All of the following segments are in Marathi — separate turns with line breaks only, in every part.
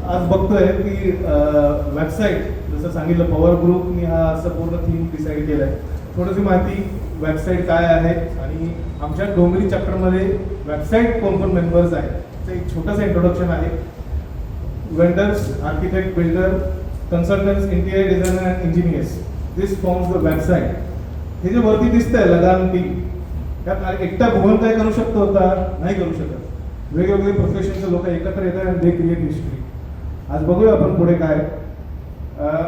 आज बघतोय की वेबसाईट जसं सांगितलं पॉवर ग्रुपनी हा असं पूर्ण थीम डिसाईड केलं आहे. थोडीशी माहिती वेबसाईट काय आहे आणि आमच्या डोंगरी चॅप्टरमध्ये वेबसाईट कोण कोण मेंबर्स आहेत ते एक छोटंसं इंट्रोडक्शन आहे. Vendors, architect, builder, consultants, interior designer and engineers, this forms the website. हे जे वरती दिसतंय लगान टीम, त्यात एकटा भुवन काय करू शकतो का? नाही करू शकत. वेगवेगळे प्रोफेशनचे लोक एकत्र येतात आणि दे क्रिएट हिस्ट्री. आज बघूया आपण पुढे काय.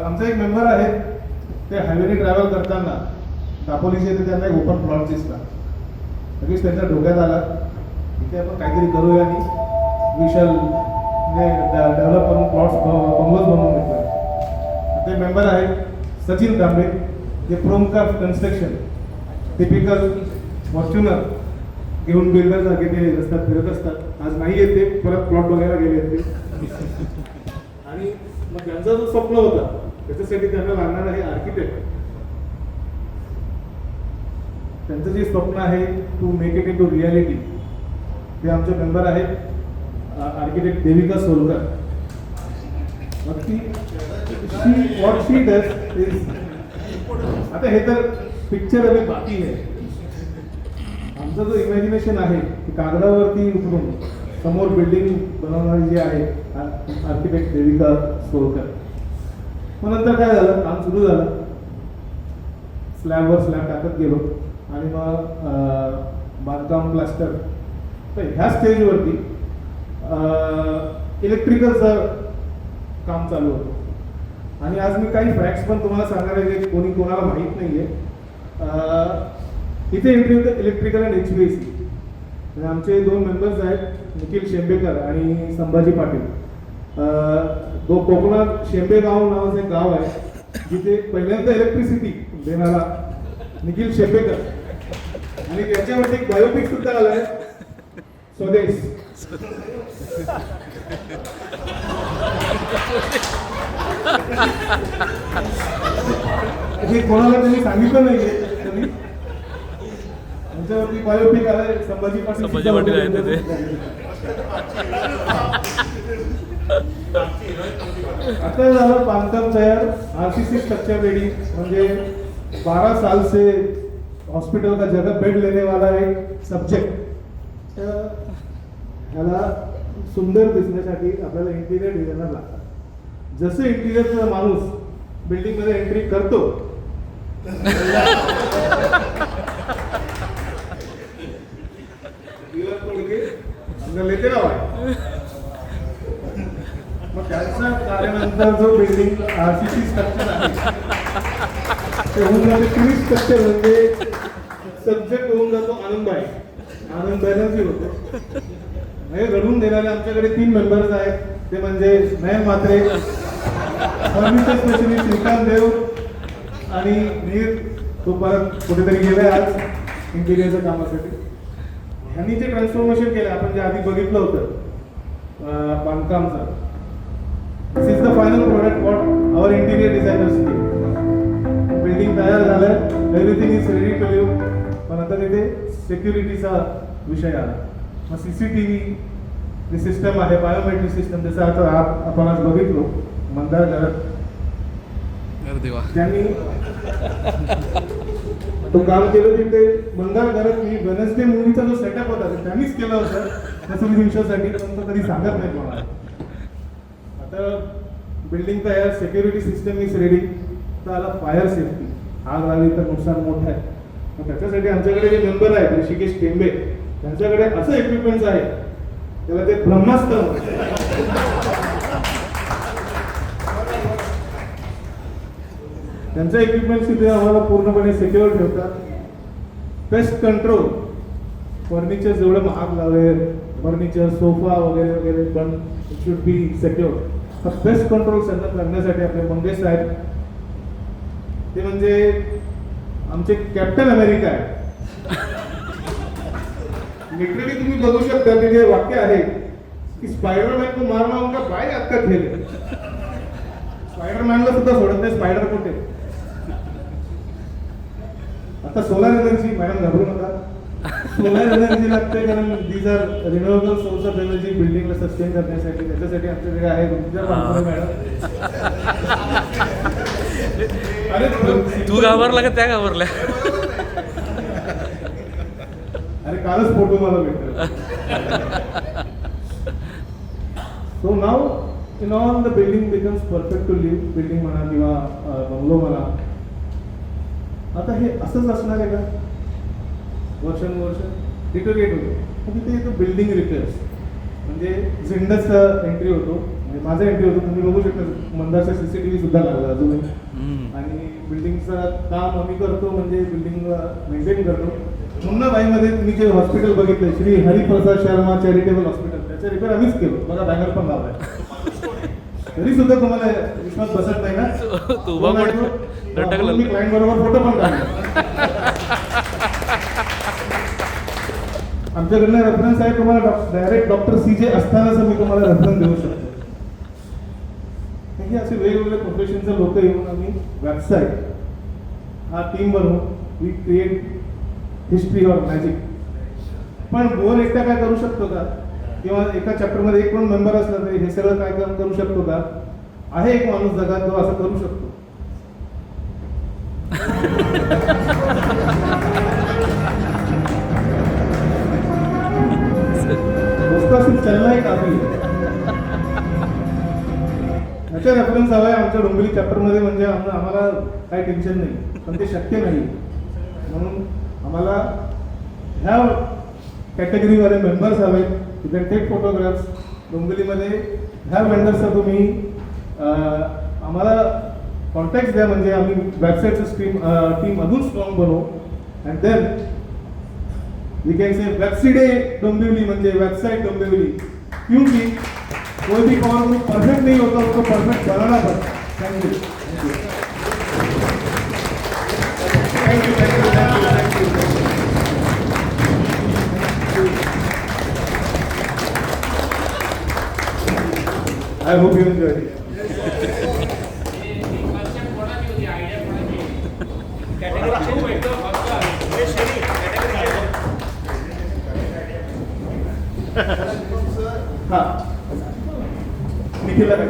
आमचा एक मेंबर आहे, ते हायवेने ट्रॅव्हल करताना दापोलीचे येते त्यांना एक ओपन प्लॉट दिसला. लगेच त्यांच्या डोक्यात आला इथे आपण काहीतरी करूया आणि विशाल डेव्हलप करून प्लॉट्स बंगलोज बनवून घेतोय. ते मेंबर आहे सचिन तांबे, जे प्रोमकास्ट कन्स्ट्रक्शन टिपिकल फॉर्च्युनर घेऊन बिल्डर सारखे ते रस्त्यात फिरत असतात. आज नाही येते, परत प्लॉट बघायला गेले ते. आणि मग त्यांचा जो स्वप्न होता त्याच्यासाठी त्यांना लागणार आहे आर्किटेक्ट. त्यांचं जे स्वप्न आहे to make it into reality, ते आमचे मेंबर आहेत आर्किटेक्ट देविका सोलकर. मग ती व्हॉट शी डज इज, आता हे तर पिक्चर अभी बाकी आहे. आमचं जो इमॅजिनेशन आहे की कागदावरती उतरून समोर बिल्डिंग बनवणारी जी आहे आर्किटेक्ट देविका सोलकर. मग नंतर काय झालं, काम सुरू झालं, स्लॅबवर स्लॅब टाकत गेलो आणि मग बांधकाम प्लास्टर. तर ह्या स्टेजवरती इलेक्ट्रिकलचं काम चालू होतं. आणि आज मी काही फॅक्ट्स पण तुम्हाला सांगणार आहे जे कोणी कोणाला माहीत नाही आहे. इथे एंट्री होतं इलेक्ट्रिकल अँड HVAC. आमचे 2 मेंबर्स आहेत, निखिल शेंबेकर आणि संभाजी पाटील. कोकणात शेंबेगाव नावाचं एक गाव आहे जिथे पहिल्यांदा इलेक्ट्रिसिटी देणारा निखिल शेंबेकर. आणि त्याच्यावरती एक बायोपिक सुद्धा आलाय, स्वदेश. हे कोणाला त्यांनी सांगितलं नाहीये. त्यांच्यावरती बायोपिक आलाय, संभाजी पाटील आहे तिथे. आता झालं बांधकाम तयार, RCC स्ट्रक्चर रेडी. म्हणजे 12 साल से हॉस्पिटल का जगह बेड लेने वाला एक सब्जेक्ट. ह्याला सुंदर दिसण्यासाठी आपल्याला इंटिरियर डिझायनर लागतात. जसं इंटिरियरचा माणूस बिल्डिंग मध्ये एंट्री करतो लेते ना, मग त्याच्या कार्यानंतर जो बिल्डिंग RCC स्ट्रक्चर आहे ते होऊन जाते क्रिस स्ट्रक्चर. म्हणजे सब्जेक्ट होऊन जातो आनंद बॅनर्जी होतो. हे घडवून देणारे आमच्याकडे 3 मेंबर्स आहेत. ते म्हणजे नयन म्हात्रे, फर्निचर स्पेशलिस्ट श्रीकांत देव आणि नीर. तो परत कुठेतरी गेलाय आज इंटिरियरच्या कामासाठी. ह्यांनी जे ट्रान्सफॉर्मेशन केलं आपण जे आधी बघितलं होतं बांधकामचं, this is the final product for our interior designers team. Building तयार झालं, everything is ready to live. पण आता तिथे सिक्युरिटीचा विषय आला. मग CCTV जी सिस्टम आहे, बायोमेट्रिक सिस्टम, जसं आता आपण आज बघितलो मंदार घरात त्यांनी तो काम केलं. तिथे मंदार घरात मी वेनसडे मूवीचा जो सेटअप होता त्यांनीच केला होता त्या दिवसासाठी, पण तो कधी सांगत नाही मला. आता बिल्डिंग तयार, सिक्युरिटी सिस्टम इज रेडी. तर आला फायर सेफ्टी, आग लागली तर नुकसान मोठं आहे. मग त्याच्यासाठी आमच्याकडे जे मेंबर आहेत ऋषिकेश टेंबे, त्यांच्याकडे असं इक्विपमेंट्स आहे, त्याला ते ब्रह्मास्त्र. त्यांचे इक्विपमेंट्स तिथे आम्हाला पूर्णपणे सिक्युअर ठेवतात. पेस्ट कंट्रोल, फर्निचर जेवढं महाग लागेल, फर्निचर सोफा वगैरे वगैरे, पण इट शुड बी सिक्युअर. तर पेस्ट कंट्रोल सेटअप करण्यासाठी आपले मंगेश साहेब, ते म्हणजे आमचे कॅप्टन अमेरिका आहे. लिटरली तुम्ही बघू शकता ते जे वाक्य आहे की स्पायडरमॅन को मारना उनका भाई आपका खेळ आहे. स्पायडरमॅनला सुद्धा सोडत नाही, स्पायडर कुठे. आता सोलार एनर्जी, मॅडम घाबरू नका. सोलार एनर्जी लागते कारण these are renewable source of energy बिल्डिंगला सस्टेन करण्यासाठी. त्याच्यासाठी आमच्याकडे आहे मॅडम. अरे
तू घाबरला का त्या घाबरल्या?
अरे कालच फोटो मला भेटला. So now in all the building becomes perfect to live. Building म्हणा किंवा बंगलो म्हणा. आता हे असंच असणार आहे का वर्षानुवर्ष? डिटोरिएट होतो. तिथे बिल्डिंग रिपेअर्स म्हणजे झिंडसचा एंट्री होतो. म्हणजे माझा एंट्री होतो. तुम्ही बघू शकता मंदारचा CCTV सुद्धा लागला अजूनही. आणि बिल्डिंगचं काम आम्ही करतो म्हणजे बिल्डिंगला मेंटेन करतो. मुन्नाबाईमध्ये तुम्ही जे हॉस्पिटल बघितलं श्री हरिप्रसाद शर्मा चॅरिटेबल हॉस्पिटल, त्याचा रिपेअर आम्हीच केलो. बघा बॅनर पण लावलाय. तरी सुद्धा तुम्हाला विश्वास बसत नाही ना? मी क्लायंट बरोबर फोटो पण काढला. आमच्याकडनं रेफरन्स आहे. तुम्हाला डायरेक्ट डॉक्टर CJ असतानाच मी तुम्हाला रेफरन्स देऊ शकतो. हे असे वेगवेगळे प्रोफेशनचे लोक येऊन आम्ही वेबसाईट हा टीम बनवून we create history or magic. पण बोल एकटा काय करू शकतो का? किंवा एका चॅप्टरमध्ये एक पण मेंबर असला तरी हे सगळं काय काम करू शकतो का? आहे एक माणूस जगात जो असं करू शकतो. चलना ही काफी आहे. याचा रेफरन्स हवा आहे आमच्या डोंबिवली चॅप्टरमध्ये. म्हणजे आम्हाला काही टेन्शन नाही, पण ते शक्य नाही. म्हणून आम्हाला ह्या कॅटेगरीमध्ये मेंबर्स हवे. You can take photographs. डोंबिवलीमध्ये ह्या वेंडर्सचा तुम्ही आम्हाला कॉन्टॅक्ट द्या. म्हणजे आम्ही वेबसाईटचं टीम अजून स्ट्रॉंग बनवू. And then we can say website Dombivli म्हणजे वेबसाइट डोंबिवली. क्योंकि कोई भी कॉल में परफेक्ट नहीं होता, उसको परफेक्ट बनाना पड़ता. Thank you thank you thank you thank you thank you. I hope you enjoy. निखिलला काय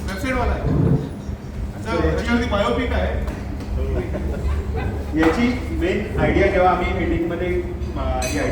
वेबसाईट वाला आहे. अच्छा, याच्यावरती बायोपिक आहे.
याची मेन आयडिया जेव्हा आम्ही मीटिंगमध्ये ही आयडिया